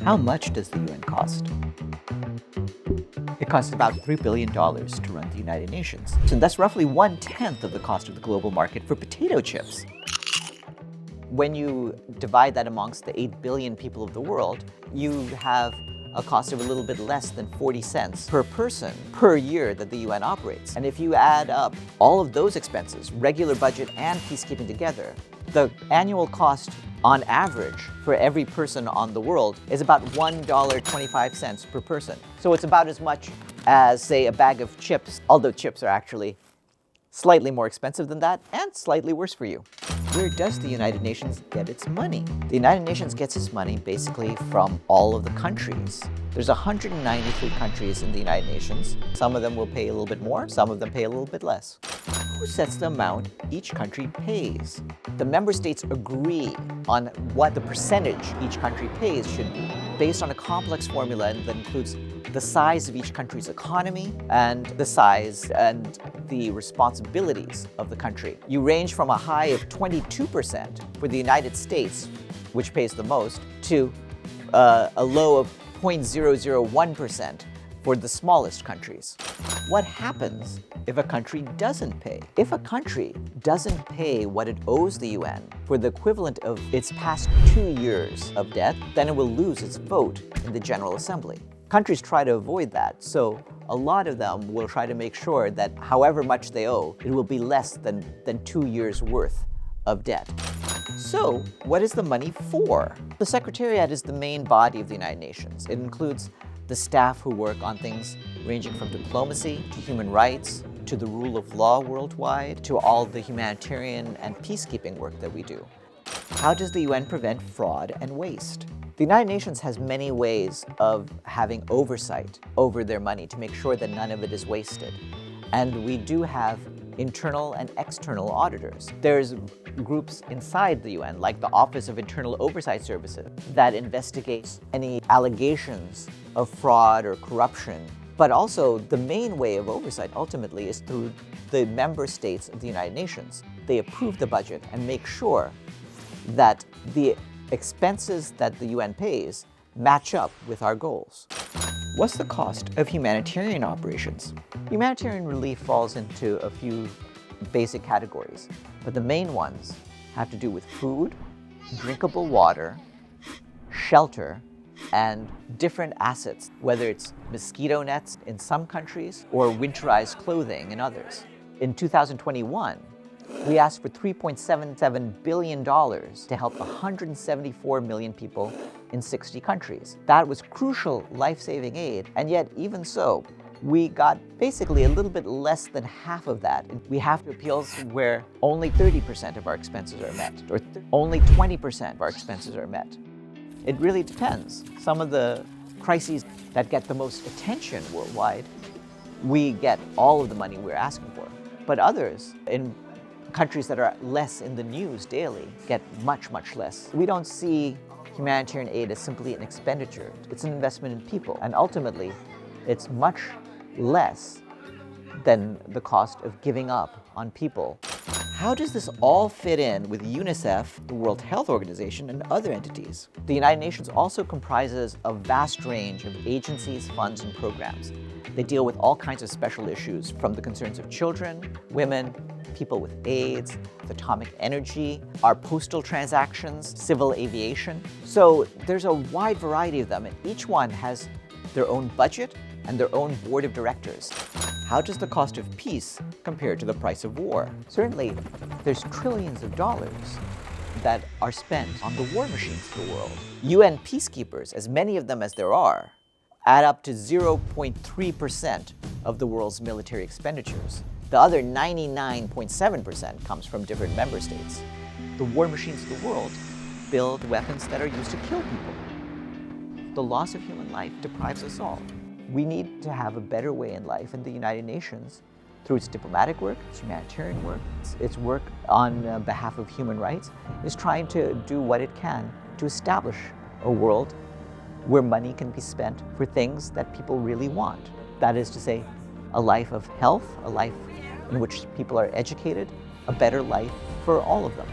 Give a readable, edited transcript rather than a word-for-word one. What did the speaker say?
How much does the UN cost? It costs about $3 billion to run the United Nations, and that's roughly 1/10 of the cost of the global market for potato chips. When you divide that amongst the 8 billion people of the world, you have a cost of a little bit less than 40 cents per person per year that the UN operates. And if you add up all of those expenses, regular budget and peacekeeping together, the annual cost on average for every person on the world is about $1.25 per person. So it's about as much as, say, a bag of chips, although chips are actually slightly more expensive than that and slightly worse for you. Where does the United Nations get its money? The United Nations gets its money basically from all of the countries. There's 193 countries in the United Nations. Some of them will pay a little bit more, some of them pay a little bit less. Who sets the amount each country pays? The member states agree on what the percentage each country pays should be, based on a complex formula that includes the size of each country's economy and the size and the responsibilities of the country. You range from a high of 22% for the United States, which pays the most, to a low of 0.001% for the smallest countries. What happens if a country doesn't pay? If a country doesn't pay what it owes the UN for the equivalent of its past 2 years of debt, then it will lose its vote in the General Assembly. Countries try to avoid that, so a lot of them will try to make sure that however much they owe, it will be less than 2 years' worth of debt. So, what is the money for? The Secretariat is the main body of the United Nations. It includes the staff who work on things ranging from diplomacy to human rights, to the rule of law worldwide, to all the humanitarian and peacekeeping work that we do. How does the UN prevent fraud and waste? The United Nations has many ways of having oversight over their money to make sure that none of it is wasted. And we do have internal and external auditors. There's groups inside the UN, like the Office of Internal Oversight Services, that investigates any allegations of fraud or corruption. But also, the main way of oversight ultimately is through the member states of the United Nations. They approve the budget and make sure that the expenses that the UN pays match up with our goals. What's the cost of humanitarian operations? Humanitarian relief falls into a few basic categories, but the main ones have to do with food, drinkable water, shelter, and different assets, whether it's mosquito nets in some countries or winterized clothing in others. In 2021, we asked for $3.77 billion to help 174 million people in 60 countries. That was crucial life-saving aid, and yet even so, we got basically a little bit less than half of that. We have appeals where only 30% of our expenses are met, or only 20% of our expenses are met. It really depends. Some of the crises that get the most attention worldwide, we get all of the money we're asking for. But others, in countries that are less in the news daily, get much, much less. We don't see humanitarian aid as simply an expenditure. It's an investment in people, and ultimately, it's much less than the cost of giving up on people. How does this all fit in with UNICEF, the World Health Organization, and other entities? The United Nations also comprises a vast range of agencies, funds, and programs. They deal with all kinds of special issues, from the concerns of children, women, people with AIDS, atomic energy, our postal transactions, civil aviation. So there's a wide variety of them, and each one has their own budget and their own board of directors. How does the cost of peace compare to the price of war? Certainly, there's trillions of dollars that are spent on the war machines of the world. UN peacekeepers, as many of them as there are, add up to 0.3% of the world's military expenditures. The other 99.7% comes from different member states. The war machines of the world build weapons that are used to kill people. The loss of human life deprives us all. We need to have a better way in life, and the United Nations, through its diplomatic work, its humanitarian work, its work on behalf of human rights, is trying to do what it can to establish a world where money can be spent for things that people really want. That is to say, a life of health, a life in which people are educated, a better life for all of them.